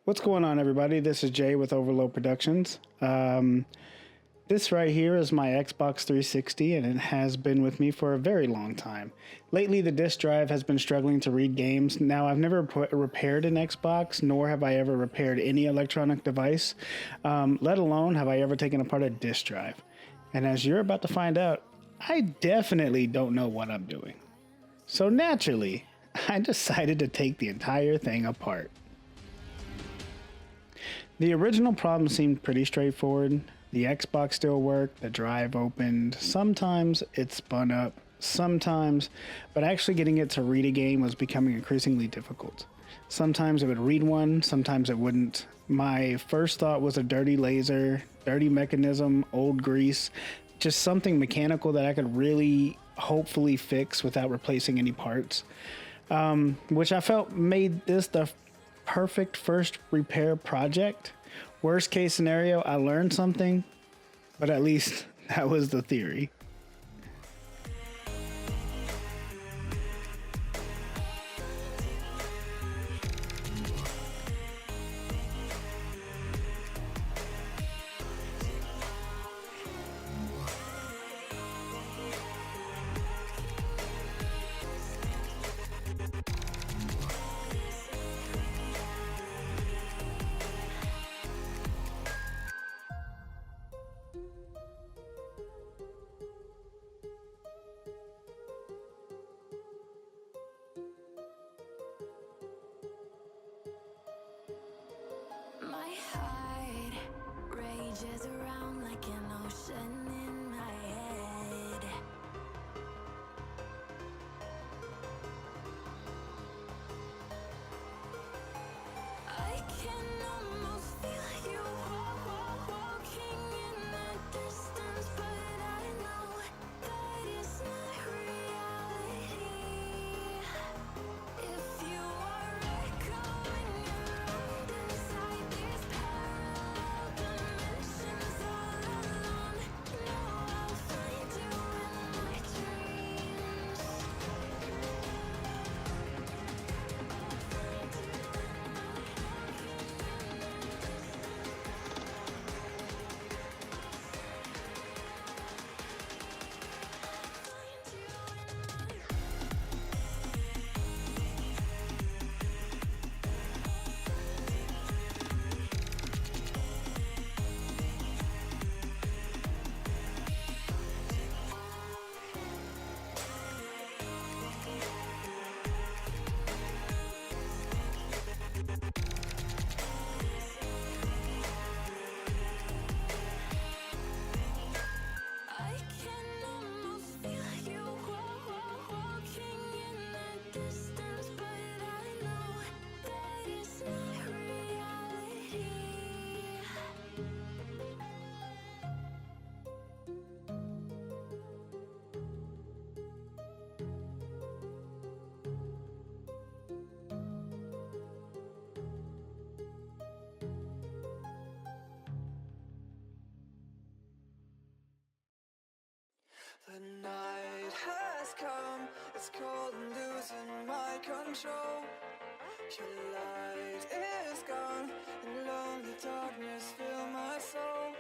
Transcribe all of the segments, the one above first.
What's going on, everybody? This is Jay with Overload Productions. This right here is my Xbox 360, and it has been with me for a very long time. Lately, the disk drive has been struggling to read games. Now, I've never repaired an Xbox, nor have I ever repaired any electronic device, let alone have I ever taken apart a disk drive. And as you're about to find out, I definitely don't know what I'm doing. So naturally, I decided to take the entire thing apart. The original problem seemed pretty straightforward. The Xbox still worked, the drive opened, sometimes it spun up, sometimes, but actually getting it to read a game was becoming increasingly difficult. Sometimes it would read one, sometimes it wouldn't. My first thought was a dirty laser, dirty mechanism, old grease, just something mechanical that I could really hopefully fix without replacing any parts, which I felt made this the perfect first repair project. Worst case scenario, I learned something, but at least that was the theory. My heart rages around like an ocean in my head. I can almost feel you walking in the distance, but I know that it's not reality. If you are echoing around inside these parallel dimensions all alone, know I'll find you in my dreams. I can almost feel you walking in the distance, but I know that it's not reality. The night has come, it's cold and losing my control. Your light is gone, and lonely darkness fill my soul.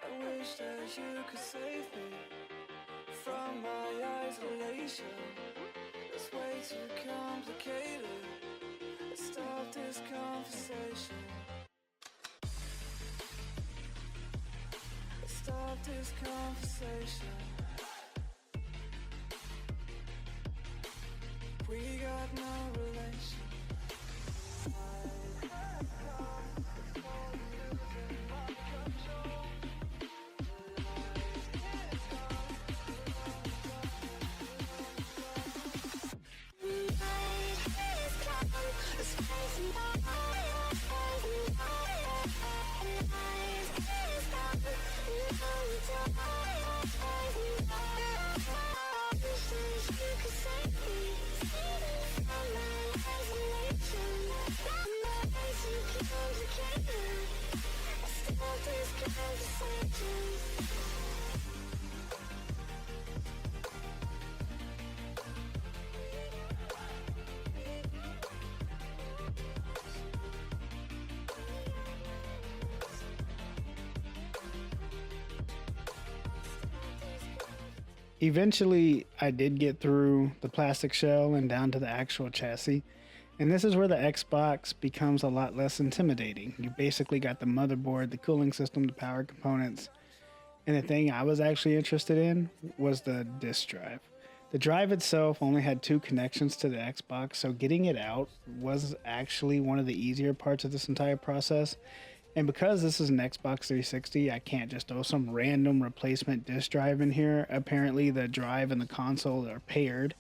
I wish that you could save me from my isolation. It's way too complicated. Let's stop this conversation. Let's stop this conversation. We got no relation. You could save me from my Eventually, I did get through the plastic shell and down to the actual chassis. And this is where the Xbox becomes a lot less intimidating. You basically got the motherboard, the cooling system, the power components. And the thing I was actually interested in was the disk drive. The drive itself only had two connections to the Xbox, so getting it out was actually one of the easier parts of this entire process. And because this is an Xbox 360, I can't just throw some random replacement disk drive in here. Apparently, the drive and the console are paired,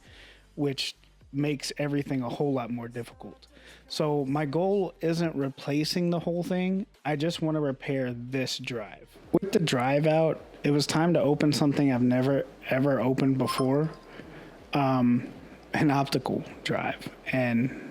which makes everything a whole lot more difficult. So my goal isn't replacing the whole thing. I just want to repair this drive. With the drive out, it was time to open something I've never ever opened before, an optical drive. And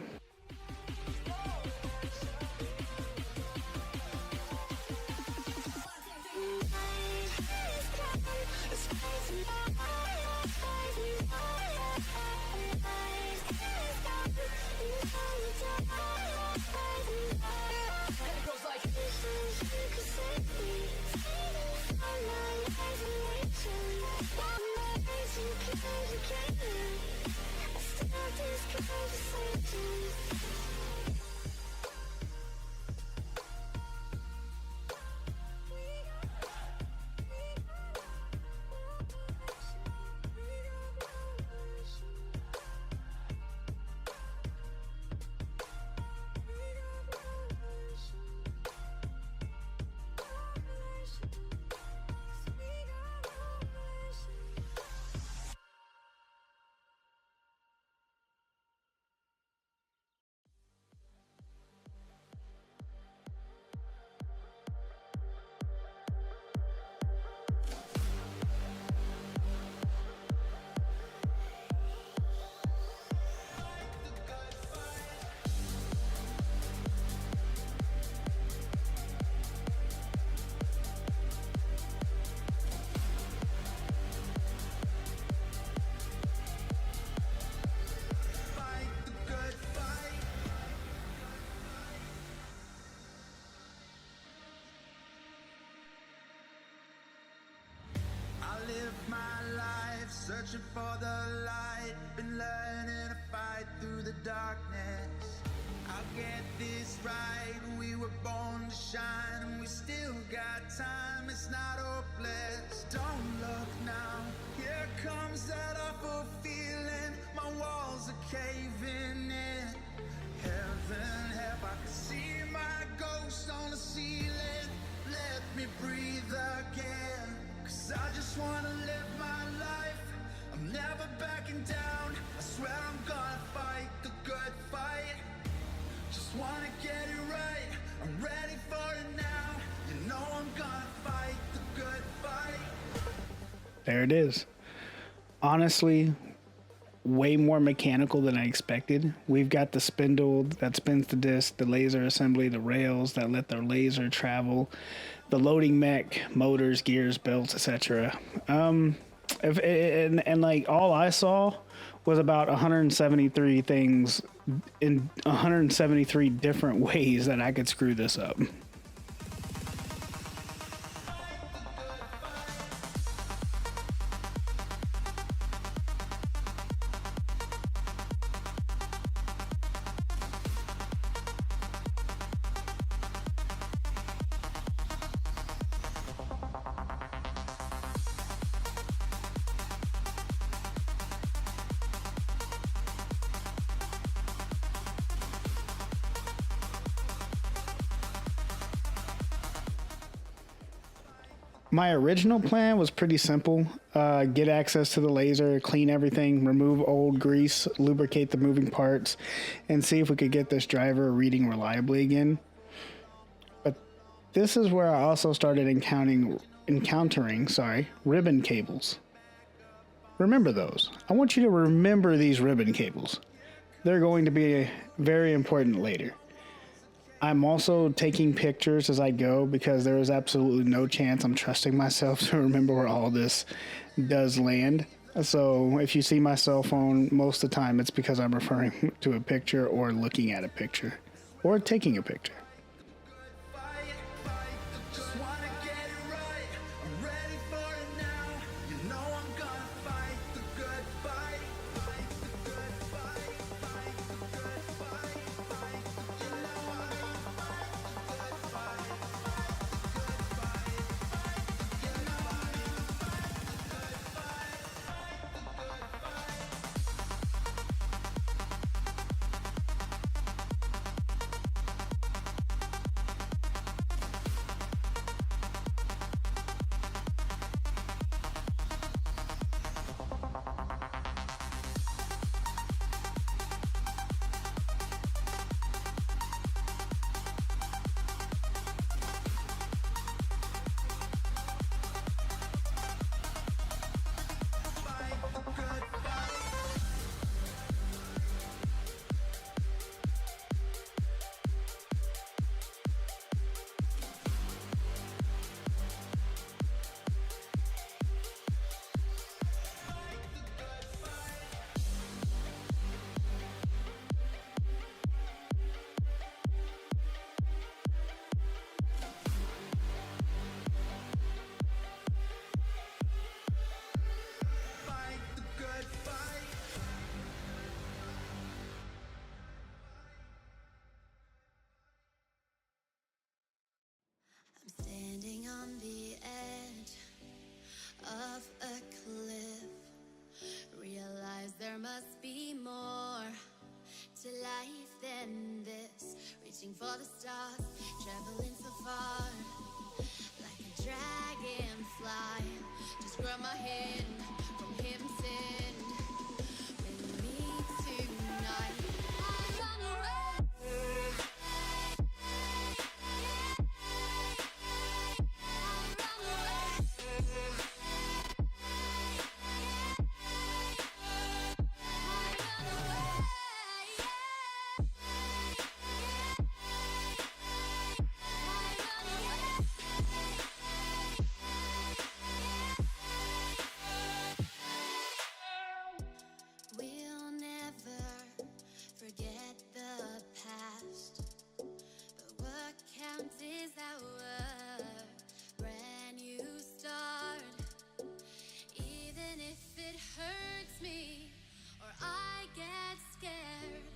searching for the light, been learning to fight through the darkness. I'll get this right, we were born to shine, and we still got time, it's not hopeless. Don't look now, here comes that awful feeling, my walls are caving in. Heaven help, I can see my ghost on the ceiling. Let me breathe again, 'cause I just wanna live my life. I'm never backing down, I swear I'm gonna fight the good fight. Just wanna get it right, I'm ready for it now. You know I'm gonna fight the good fight. there it is. Honestly, way more mechanical than I expected. We've got the spindle that spins the disc, the laser assembly, the rails that let the laser travel, the loading mech, motors, gears, belts, etc. And like all I saw was about 173 things in 173 different ways that I could screw this up. My original plan was pretty simple. Get access to the laser, clean everything, remove old grease, lubricate the moving parts, and see if we could get this driver reading reliably again. But this is where I also started encountering ribbon cables. Remember those. I want you to remember these ribbon cables. They're going to be very important later. I'm also taking pictures as I go because there is absolutely no chance I'm trusting myself to remember where all this does land. So if you see my cell phone, most of the time it's because I'm referring to a picture or looking at a picture or taking a picture. Just wanna get it right, I'm ready for it now. You know I'm gonna fight. reaching for the stars, traveling so far, like a dragonfly. Just grab my hand from heaven sent. With me tonight, I run away. We'll never forget the past, but what counts is our brand new start. Even if it hurts me or I get scared,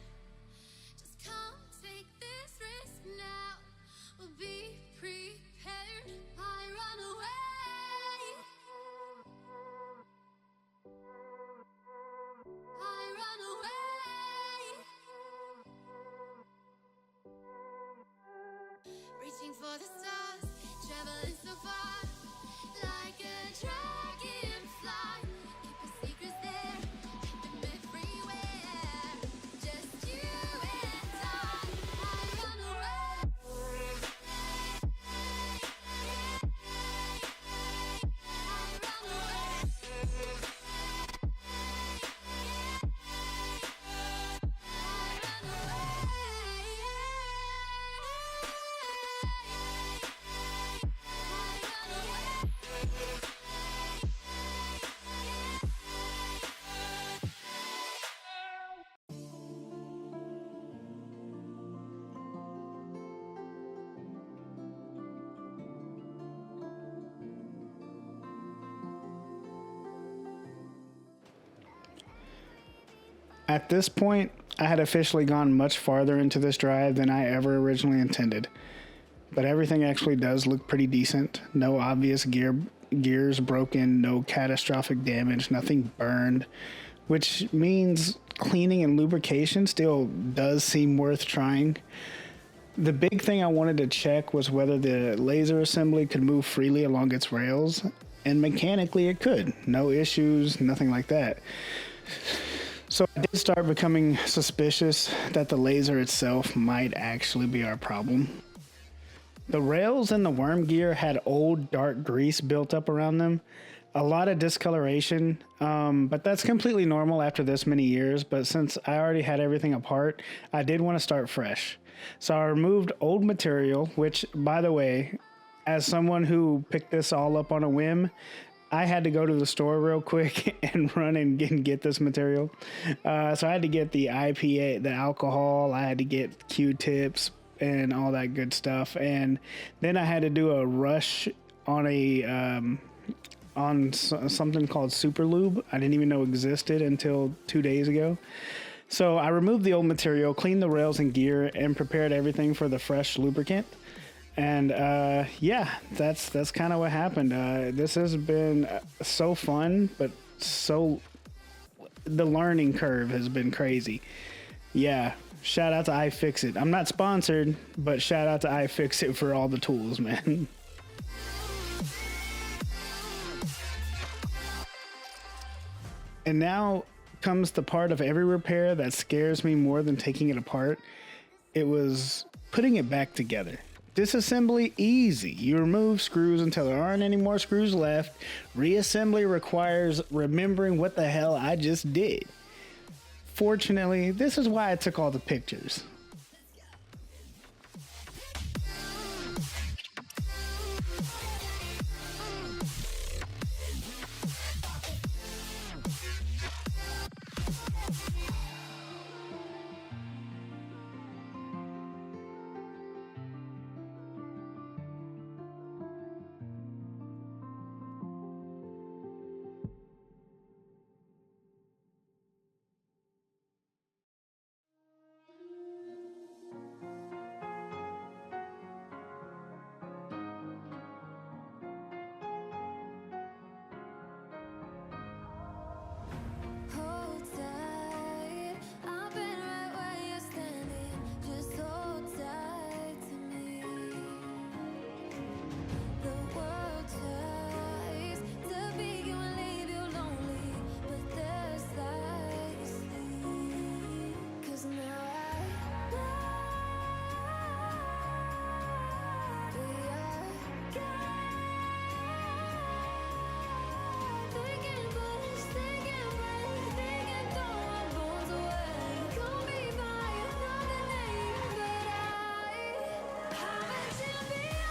just come take this risk now. We'll be prepared. I run away. I run away. Reaching for the stars, traveling so far, like a dragonfly. Keep your secrets there, keep them everywhere. Just you and I run away. I run away. At this point, I had officially gone much farther into this drive than I ever originally intended. But everything actually does look pretty decent. No obvious gears broken, no catastrophic damage, nothing burned, which means cleaning and lubrication still does seem worth trying. The big thing I wanted to check was whether the laser assembly could move freely along its rails, and mechanically it could. No issues, nothing like that. So I did start becoming suspicious that the laser itself might actually be our problem. The rails and the worm gear had old dark grease built up around them. A lot of discoloration, but that's completely normal after this many years. But since I already had everything apart, I did want to start fresh. So I removed old material, which, by the way, as someone who picked this all up on a whim, I had to go to the store real quick and run and get this material. So I had to get the IPA, the alcohol. I had to get Q-tips and all that good stuff. And then I had to do a rush on something called Super Lube. I didn't even know existed until 2 days ago. So I removed the old material, cleaned the rails and gear, and prepared everything for the fresh lubricant. And yeah, that's kind of what happened. This has been so fun, but the learning curve has been crazy. Yeah, shout out to iFixit. I'm not sponsored, but shout out to iFixit for all the tools, man. And now comes the part of every repair that scares me more than taking it apart. It was putting it back together. Disassembly, easy. You remove screws until there aren't any more screws left. Reassembly requires remembering what the hell I just did. Fortunately, this is why I took all the pictures. now I know we are thinking, but it's thinking, throw our bones away. Call me by another name, but I'm a champion.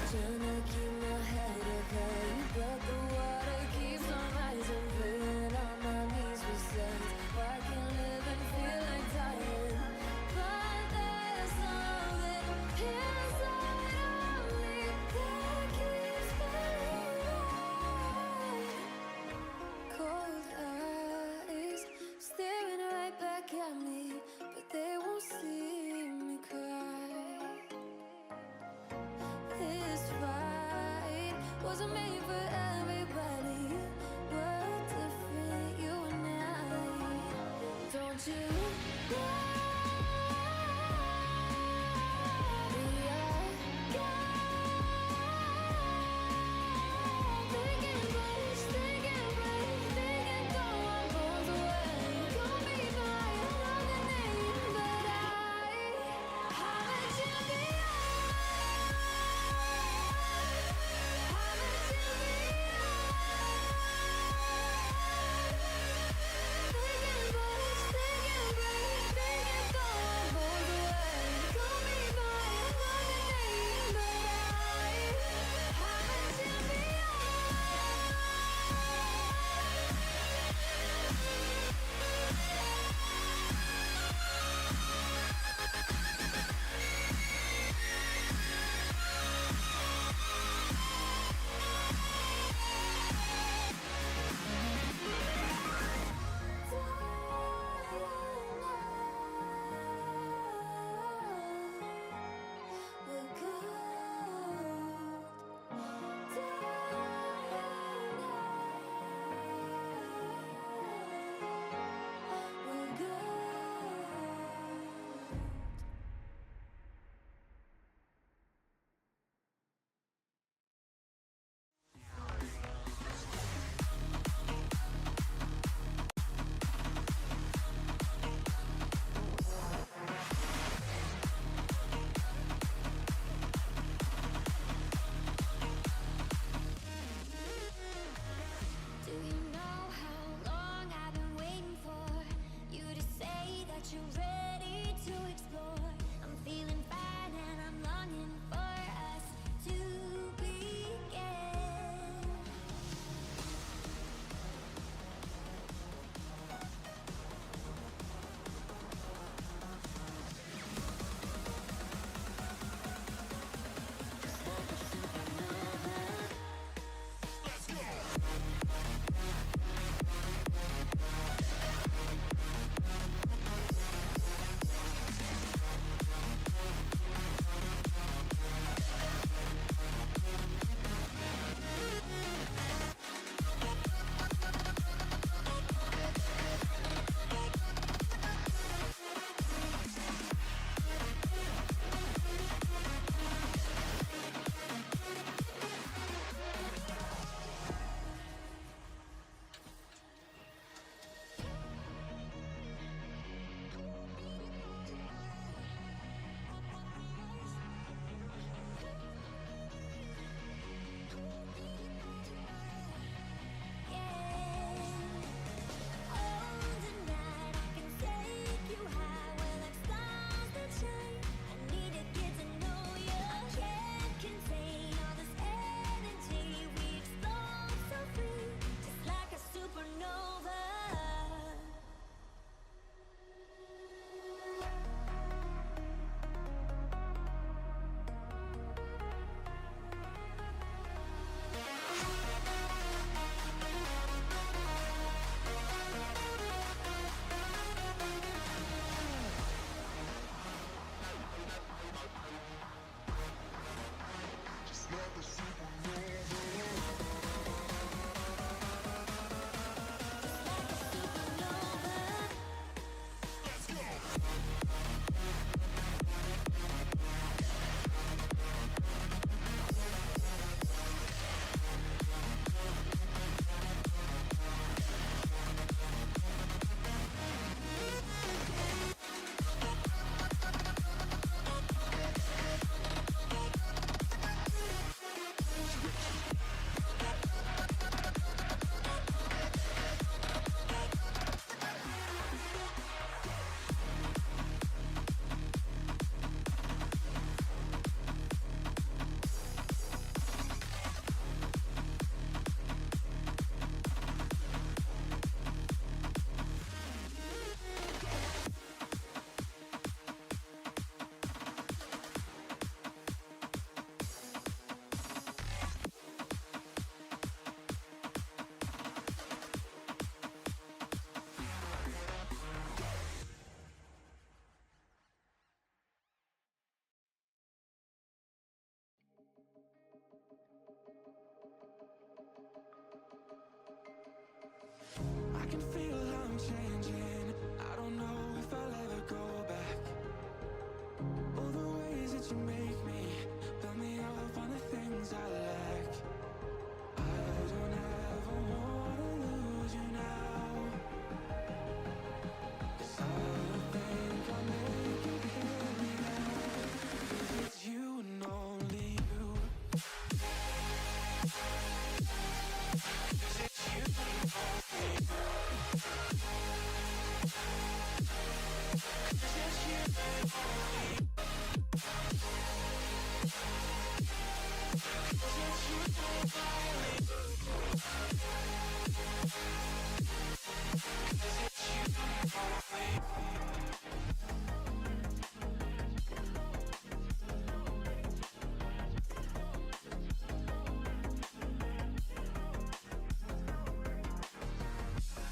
Trying to keep my head up high, but the water keeps on rising. Praying on my knees for signs. Why can't live and feel like dying? But there's something inside of me that keeps believing. Cold eyes staring right back at me, but they won't see me cry. This fight wasn't made for everybody. We're different, you and I. Don't you know we are thinking, but it's thinking, throw our bones away. Call me by another name, but I'm a champion. Thinking, but it's thinking,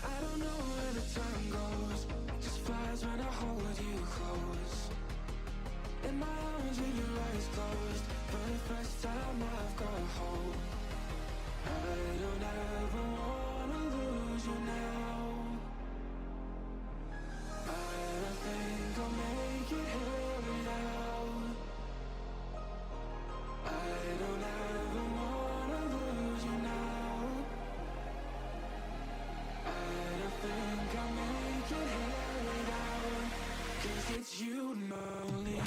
I don't know where the time goes, just flies when I hold you close. In my arms with your eyes closed, for the first time I've got hope. I don't ever wanna lose you now. I don't think I'll make it here without. I don't ever wanna lose you now. I don't think I'll make it here without. 'Cause it's you and me only.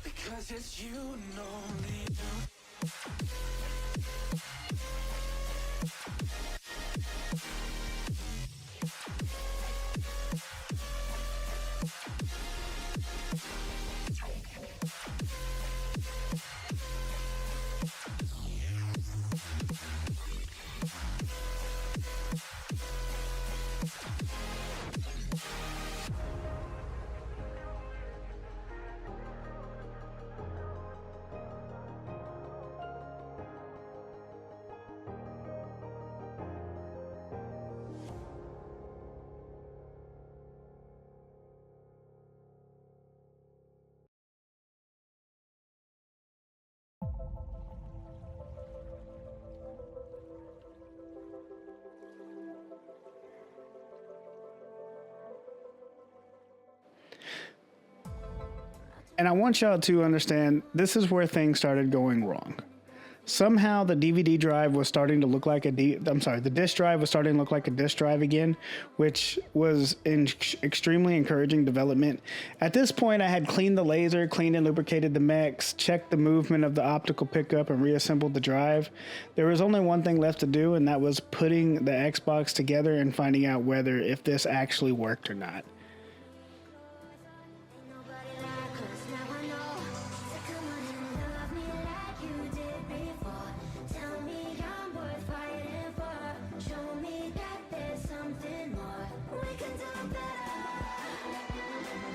Because it's you and only you. And I want y'all to understand this is where things started going wrong. Somehow the DVD drive was starting to look like the disk drive was starting to look like a disk drive again, which was an extremely encouraging development. At this point, I had cleaned the laser, cleaned and lubricated the mechs, checked the movement of the optical pickup, and reassembled the drive. There was only one thing left to do, and that was putting the Xbox together and finding out if this actually worked or not. Nobody like us, now I know. So come on and love me like you did before. Tell me I'm worth fighting for. Show me that there's something more. We can do better.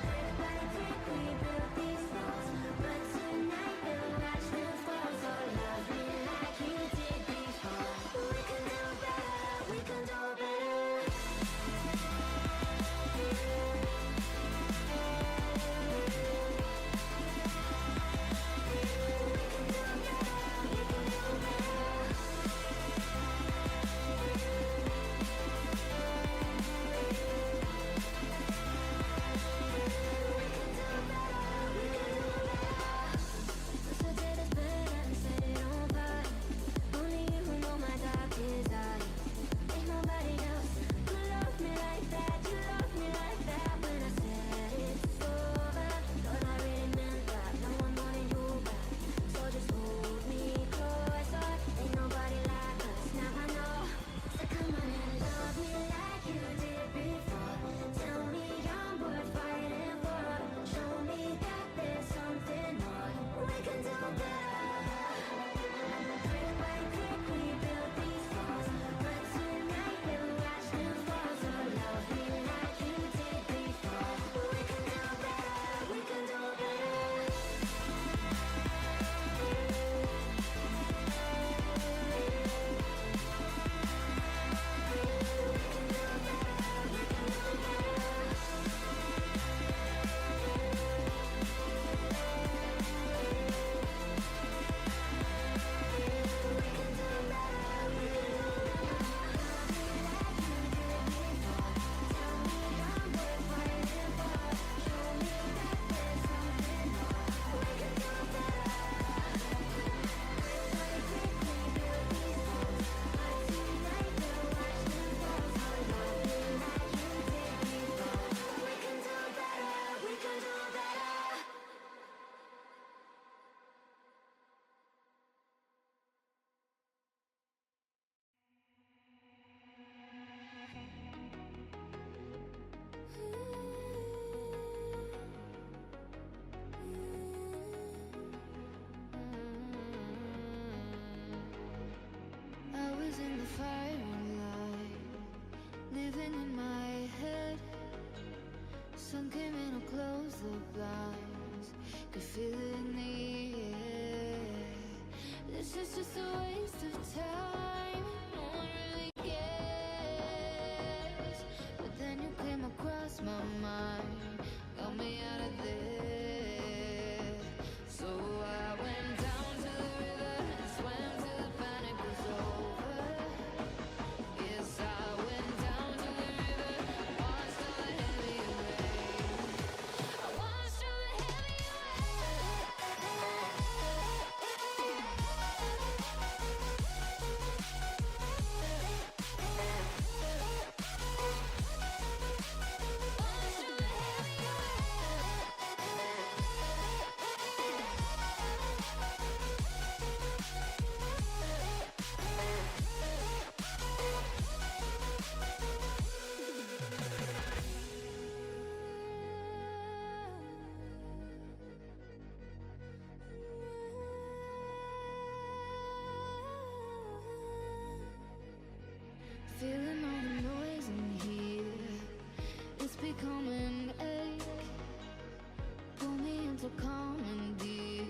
Brick by brick we built these walls, but tonight we'll watch them fall. So love me like you did before. We can do better. We can do better. blinds, could feel it in the air. This is just a waste of time, no one really cares. But then you came across my mind, got me out of there. So I went down to the river and swam till the panic was over. Yes, I went down to the river, watched all the heavy rain. I watched all the heavy feeling all the noise in here. It's becoming an ache. Pull me into calm and deep,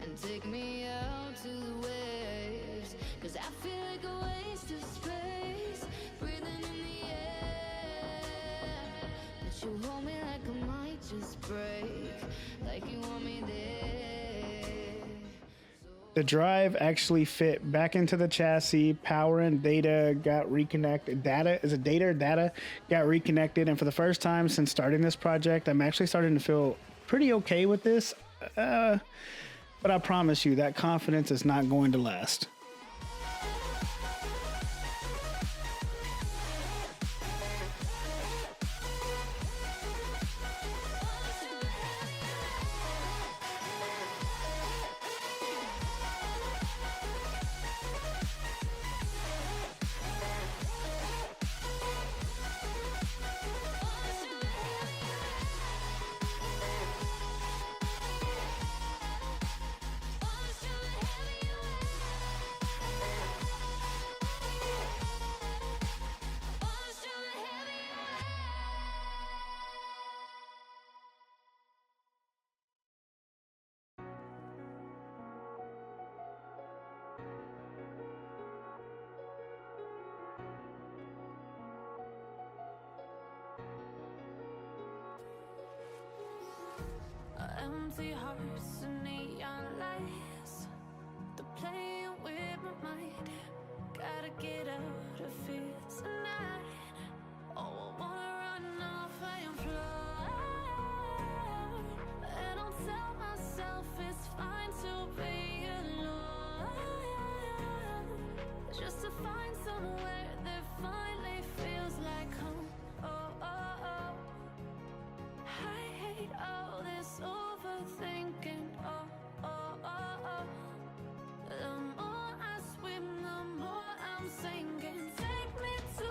and take me out to the waves. 'Cause I feel like a waste of space, breathing in the air. But you hold me like I might just break, like you want me there. The drive actually fit back into the chassis. Power and data got reconnected. Data got reconnected. And for the first time since starting this project, I'm actually starting to feel pretty okay with this. But I promise you that confidence is not going to last. Empty hearts and neon lights, they're playing with my mind. Gotta get out of here tonight. Oh, I wanna run off and fly. And I'll tell myself it's fine to be alone, just to find somewhere that finally feels like home. Oh, oh, oh. I hate all this overthinking. Oh, oh, oh, oh. The more I swim, the more I'm sinking. Take me to a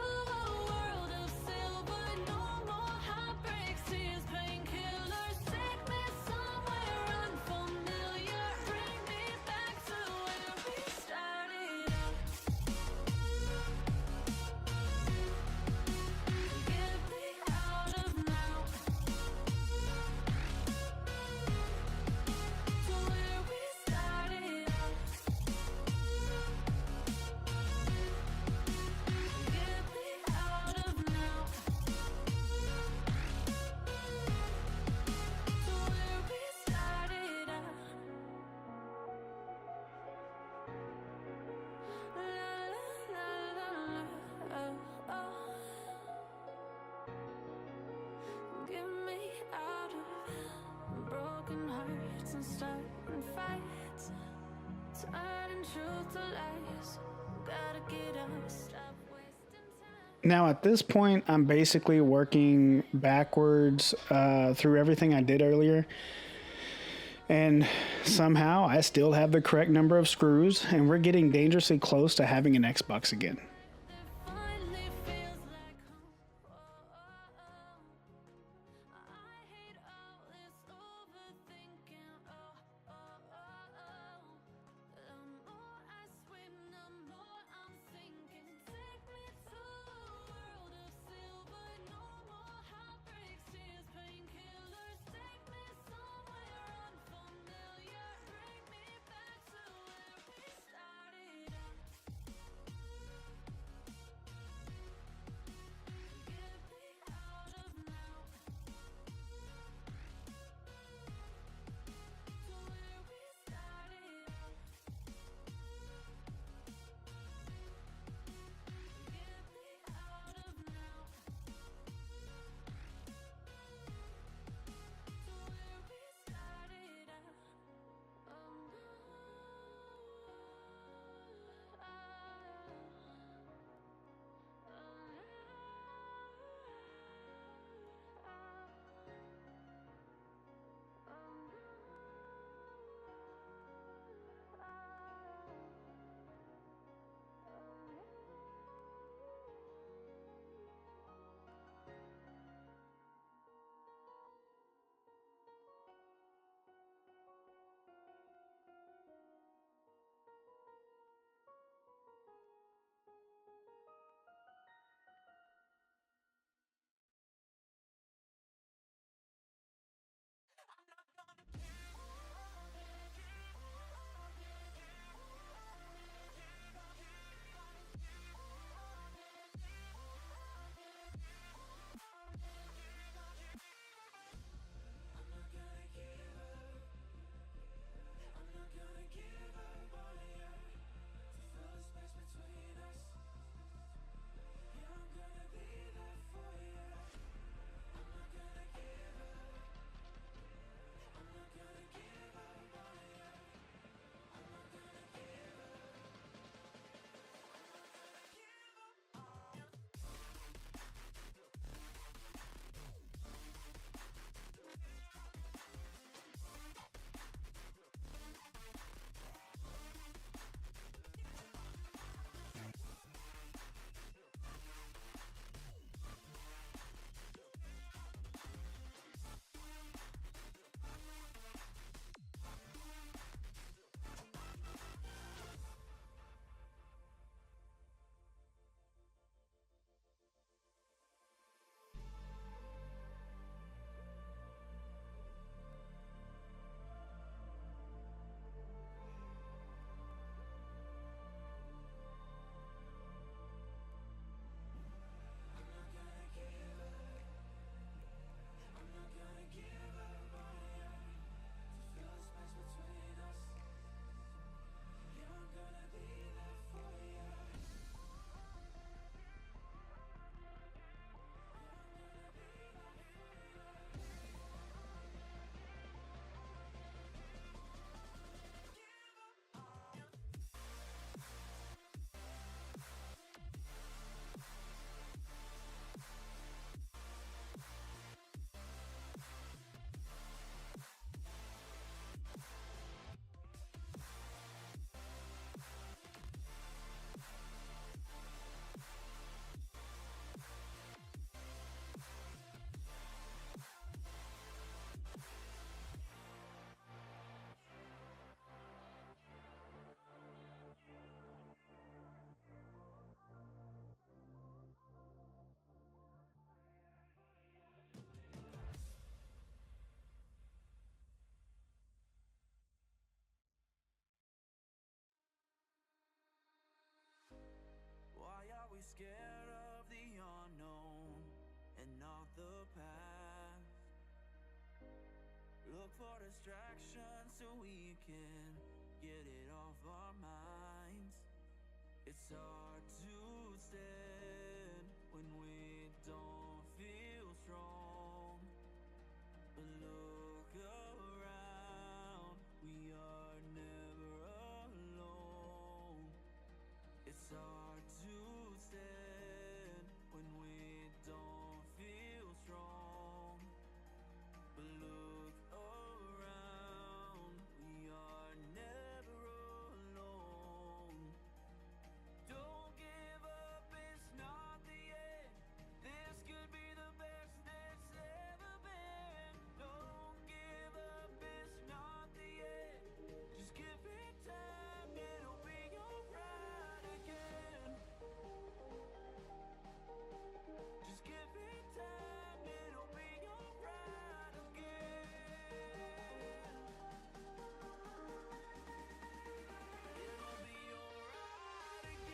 world of silver. No more heartbreaks, tears, painkillers. Take me somewhere unfamiliar. Bring me back to where we started out. Get me out of now. To where we started out. Get me out of now. To where we started out. La la la la, oh, oh. Get me out of broken hearts and starting fights, turning truth to lies. Gotta get up, stop wasting time. Now at this point, I'm basically working backwards through everything I did earlier. And somehow I still have the correct number of screws, and we're getting dangerously close to having an Xbox again. Finally feels like home. Oh, oh, oh. I hate all this overthinking. Oh, oh, oh, oh. The more I swim, the more I'm sinking. Take me to a world of silver. No more heartbreaks, tears, painkillers. Take scared of the unknown and not the past. Look for distractions so we can get it off our minds. It's hard to stand when we don't feel strong. But look around, we are never alone. It's hard to stand when we don't feel strong. But look around, we are never alone. Don't give up, it's not the end. This could be the best that's ever been. Don't give up, it's not the end. Just give it time, it'll be alright again. Just give it time, it'll be alright again. It'll be alright again.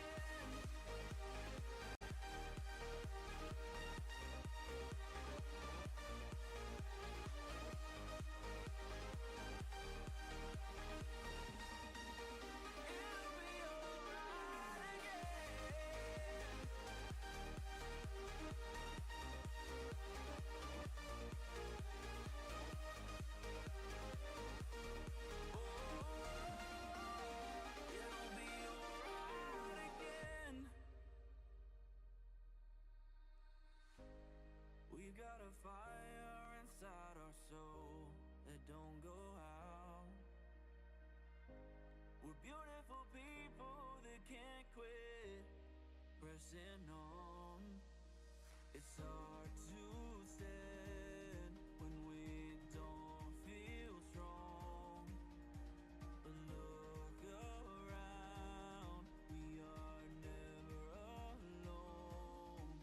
It'll be alright It'll be alright again. We've got a fire inside our soul that don't go out. We're beautiful people that can't quit pressing on. It's hard to stand when we don't feel strong. But look around, we are never alone.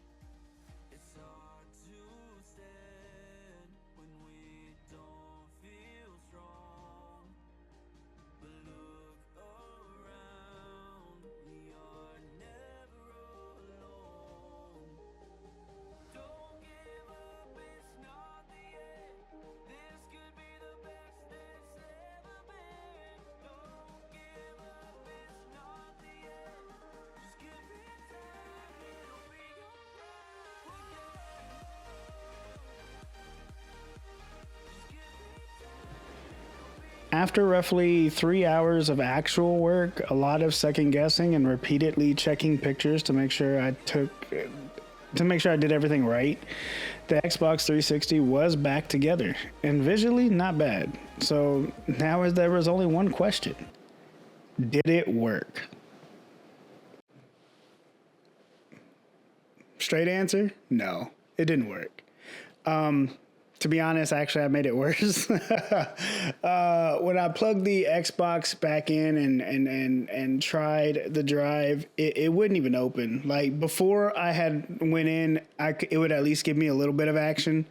It's hard to stand when we don't feel strong. But look around, we are never alone. Don't give up, it's not the end. This could be the best that's ever been. Don't give up, it's not the end. Just give it time, it'll be alright again. Just give it time. After roughly 3 hours of actual work, a lot of second guessing and repeatedly checking pictures to make sure I did everything right, the Xbox 360 was back together and visually not bad. So now there was only one question. Did it work? Straight answer, no, it didn't work. To be honest, actually, I made it worse. When I plugged the Xbox back in and tried the drive, it wouldn't even open. Like before I had went in, it would at least give me a little bit of action.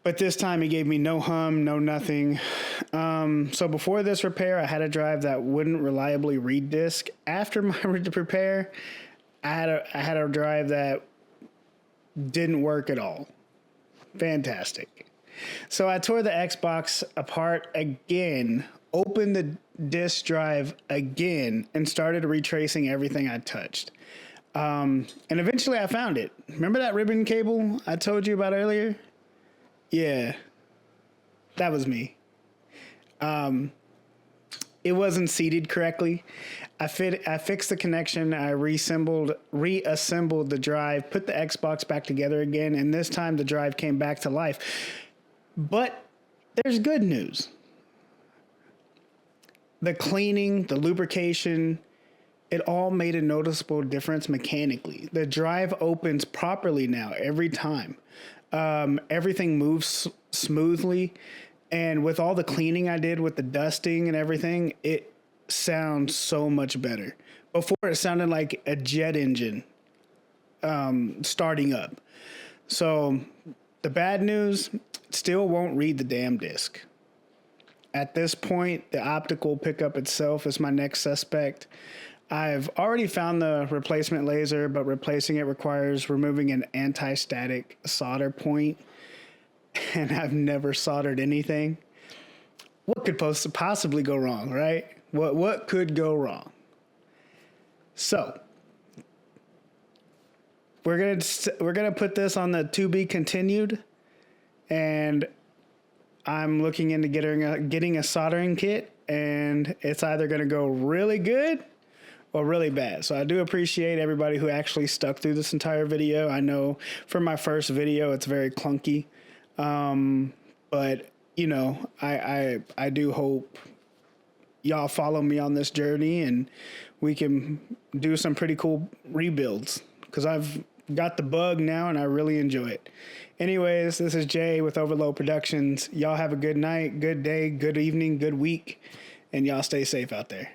But this time it gave me no hum, no nothing. So before this repair, I had a drive that wouldn't reliably read disk. After my repair, I had a drive that didn't work at all. Fantastic. So I tore the Xbox apart again, opened the disk drive again, and started retracing everything I touched. And eventually I found it. Remember that ribbon cable I told you about earlier? Yeah, that was me. It wasn't seated correctly. I fixed the connection. I reassembled the drive, put the Xbox back together again, and this time the drive came back to life. But there's good news. The cleaning, the lubrication, it all made a noticeable difference mechanically. The drive opens properly now every time. Everything moves smoothly. And with all the cleaning I did with the dusting and everything, it sounds so much better. Before it sounded like a jet engine starting up. So the bad news, it still won't read the damn disc. At this point, the optical pickup itself is my next suspect. I've already found the replacement laser, but replacing it requires removing an anti-static solder point, and I've never soldered anything. What could possibly go wrong, right? What could go wrong? So we're gonna put this on the to be continued, and I'm looking into getting a soldering kit, and it's either gonna go really good or really bad. So I do appreciate everybody who actually stuck through this entire video. I know for my first video, it's very clunky. But you know, I do hope y'all follow me on this journey and we can do some pretty cool rebuilds, because I've got the bug now and I really enjoy it. Anyways, this is Jay with Overload Productions. Y'all have a good night, good day, good evening, good week, and y'all stay safe out there.